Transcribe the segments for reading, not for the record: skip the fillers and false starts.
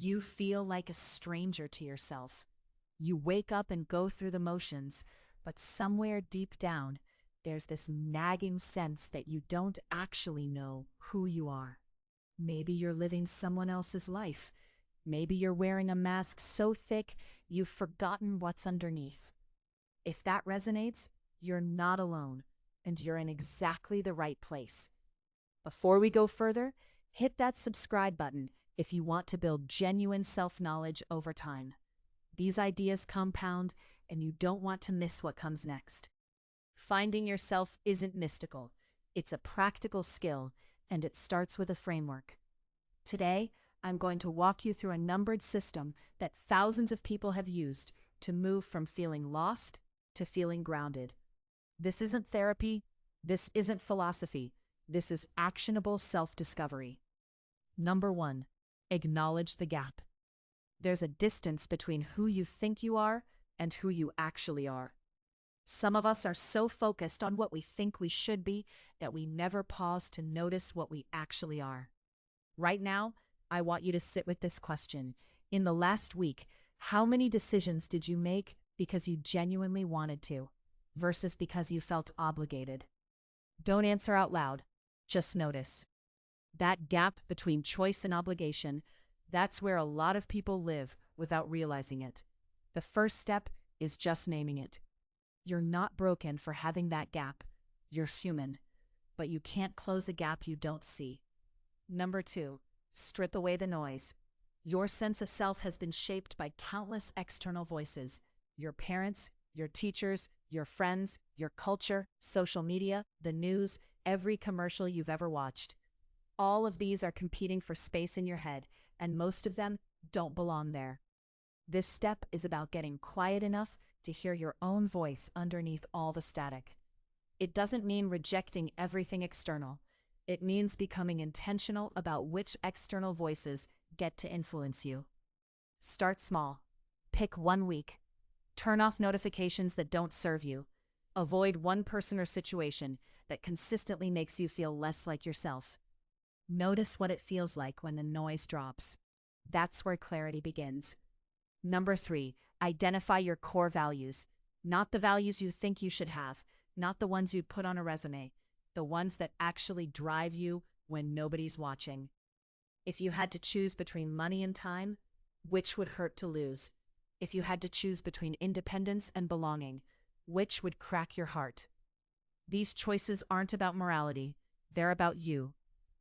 You feel like a stranger to yourself. You wake up and go through the motions, but somewhere deep down, there's this nagging sense that you don't actually know who you are. Maybe you're living someone else's life. Maybe you're wearing a mask so thick you've forgotten what's underneath. If that resonates, you're not alone, and you're in exactly the right place. Before we go further, hit that subscribe button if you want to build genuine self-knowledge over time. These ideas compound, and you don't want to miss what comes next. Finding yourself isn't mystical. It's a practical skill, and it starts with a framework. Today, I'm going to walk you through a numbered system that thousands of people have used to move from feeling lost to feeling grounded. This isn't therapy. This isn't philosophy. This is actionable self-discovery. Number 1, acknowledge the gap. There's a distance between who you think you are and who you actually are. Some of us are so focused on what we think we should be that we never pause to notice what we actually are. Right now, I want you to sit with this question. In the last week, how many decisions did you make because you genuinely wanted to, versus because you felt obligated? Don't answer out loud. Just notice. That gap between choice and obligation, that's where a lot of people live without realizing it. The first step is just naming it. You're not broken for having that gap. You're human, but you can't close a gap you don't see. Number 2, strip away the noise. Your sense of self has been shaped by countless external voices. Your parents, your teachers, your friends, your culture, social media, the news, every commercial you've ever watched. All of these are competing for space in your head, and most of them don't belong there. This step is about getting quiet enough to hear your own voice underneath all the static. It doesn't mean rejecting everything external. It means becoming intentional about which external voices get to influence you. Start small. Pick 1 week. Turn off notifications that don't serve you. Avoid one person or situation that consistently makes you feel less like yourself. Notice what it feels like when the noise drops. That's where clarity begins. Number 3, identify your core values. Not the values you think you should have, not the ones you'd put on a resume, the ones that actually drive you when nobody's watching. If you had to choose between money and time, which would hurt to lose? If you had to choose between independence and belonging, which would crack your heart? These choices aren't about morality, they're about you.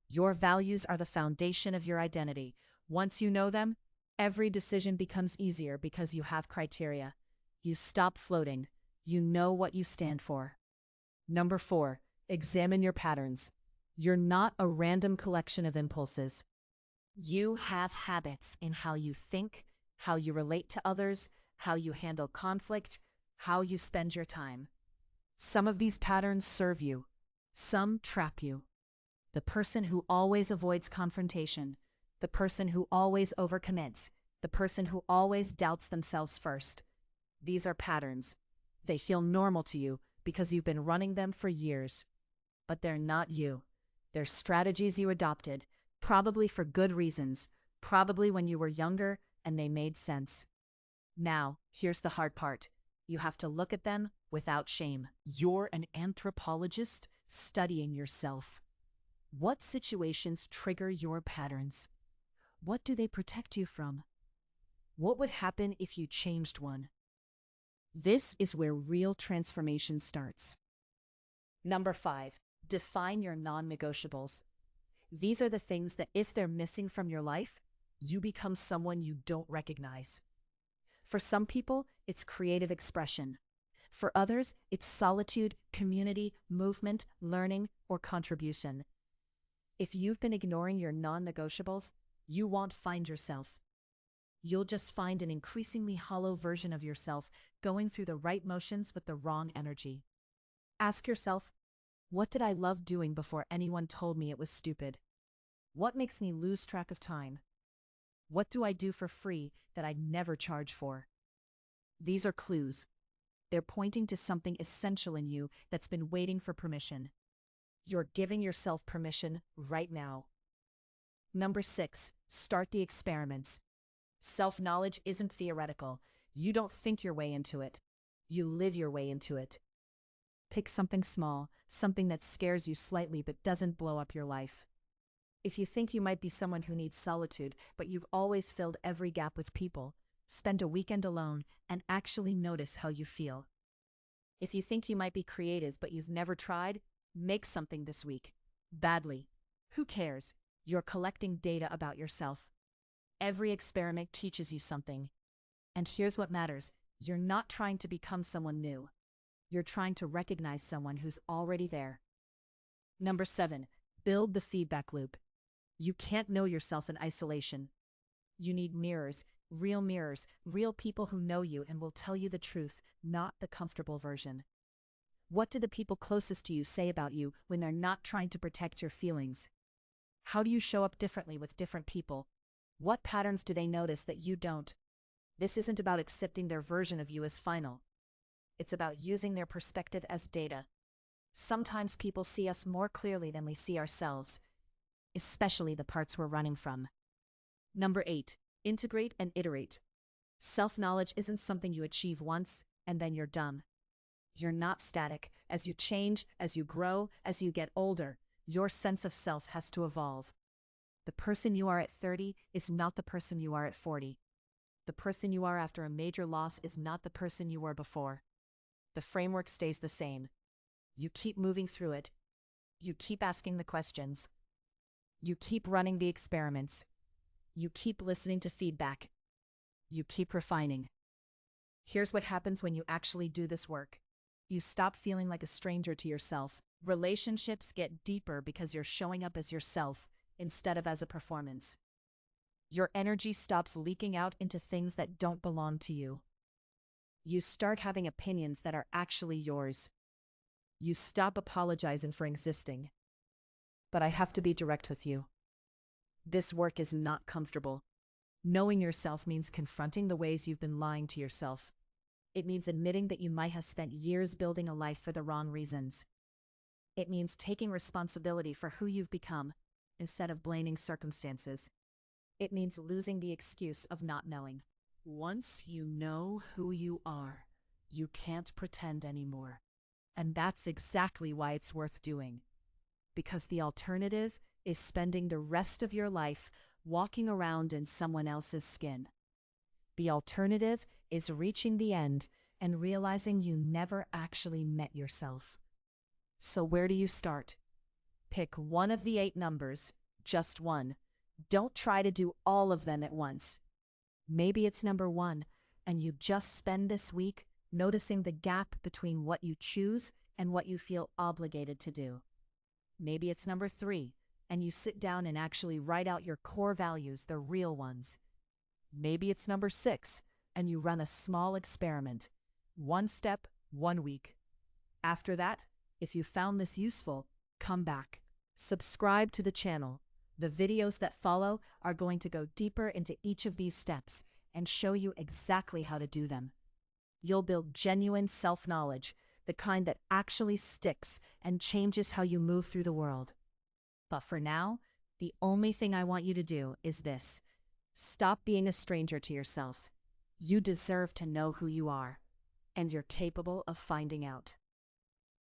Your values are the foundation of your identity. Once you know them, every decision becomes easier because you have criteria. You stop floating. You know what you stand for. Number 4, examine your patterns. You're not a random collection of impulses. You have habits in how you think, how you relate to others, how you handle conflict, how you spend your time. Some of these patterns serve you. Some trap you. The person who always avoids confrontation, the person who always overcommits, the person who always doubts themselves first. These are patterns. They feel normal to you because you've been running them for years. But they're not you. They're strategies you adopted, probably for good reasons, probably when you were younger and they made sense. Now, here's the hard part. You have to look at them without shame. You're an anthropologist studying yourself. What situations trigger your patterns? What do they protect you from? What would happen if you changed one? This is where real transformation starts. Number 5, define your non-negotiables. These are the things that if they're missing from your life, you become someone you don't recognize. For some people, it's creative expression. For others, it's solitude, community, movement, learning, or contribution. If you've been ignoring your non-negotiables, you won't find yourself. You'll just find an increasingly hollow version of yourself going through the right motions with the wrong energy. Ask yourself, what did I love doing before anyone told me it was stupid? What makes me lose track of time? What do I do for free that I'd never charge for? These are clues. They're pointing to something essential in you that's been waiting for permission. You're giving yourself permission right now. Number 6, start the experiments. Self-knowledge isn't theoretical. You don't think your way into it. You live your way into it. Pick something small, something that scares you slightly but doesn't blow up your life. If you think you might be someone who needs solitude, but you've always filled every gap with people, spend a weekend alone and actually notice how you feel. If you think you might be creative but you've never tried, make something this week. Badly. Who cares? You're collecting data about yourself. Every experiment teaches you something. And here's what matters. You're not trying to become someone new. You're trying to recognize someone who's already there. Number 7, build the feedback loop. You can't know yourself in isolation. You need mirrors, real people who know you and will tell you the truth, not the comfortable version. What do the people closest to you say about you when they're not trying to protect your feelings? How do you show up differently with different people? What patterns do they notice that you don't? This isn't about accepting their version of you as final. It's about using their perspective as data. Sometimes people see us more clearly than we see ourselves, especially the parts we're running from. Number 8, integrate and iterate. Self-knowledge isn't something you achieve once and then you're done. You're not static. As you change, as you grow, as you get older, your sense of self has to evolve. The person you are at 30 is not the person you are at 40. The person you are after a major loss is not the person you were before. The framework stays the same. You keep moving through it. You keep asking the questions. You keep running the experiments. You keep listening to feedback. You keep refining. Here's what happens when you actually do this work. You stop feeling like a stranger to yourself. Relationships get deeper because you're showing up as yourself instead of as a performance. Your energy stops leaking out into things that don't belong to you. You start having opinions that are actually yours. You stop apologizing for existing. But I have to be direct with you. This work is not comfortable. Knowing yourself means confronting the ways you've been lying to yourself. It means admitting that you might have spent years building a life for the wrong reasons. It means taking responsibility for who you've become instead of blaming circumstances. It means losing the excuse of not knowing. Once you know who you are, you can't pretend anymore. And that's exactly why it's worth doing. Because the alternative is spending the rest of your life walking around in someone else's skin. The alternative is reaching the end and realizing you never actually met yourself. So where do you start? Pick one of the 8 numbers, just one. Don't try to do all of them at once. Maybe it's number 1, and you just spend this week noticing the gap between what you choose and what you feel obligated to do. Maybe it's number 3, and you sit down and actually write out your core values, the real ones. Maybe it's number 6, and you run a small experiment. 1 step, 1 week. After that, if you found this useful, come back. Subscribe to the channel. The videos that follow are going to go deeper into each of these steps and show you exactly how to do them. You'll build genuine self-knowledge, the kind that actually sticks and changes how you move through the world. But for now, the only thing I want you to do is this. Stop being a stranger to yourself. You deserve to know who you are, and you're capable of finding out.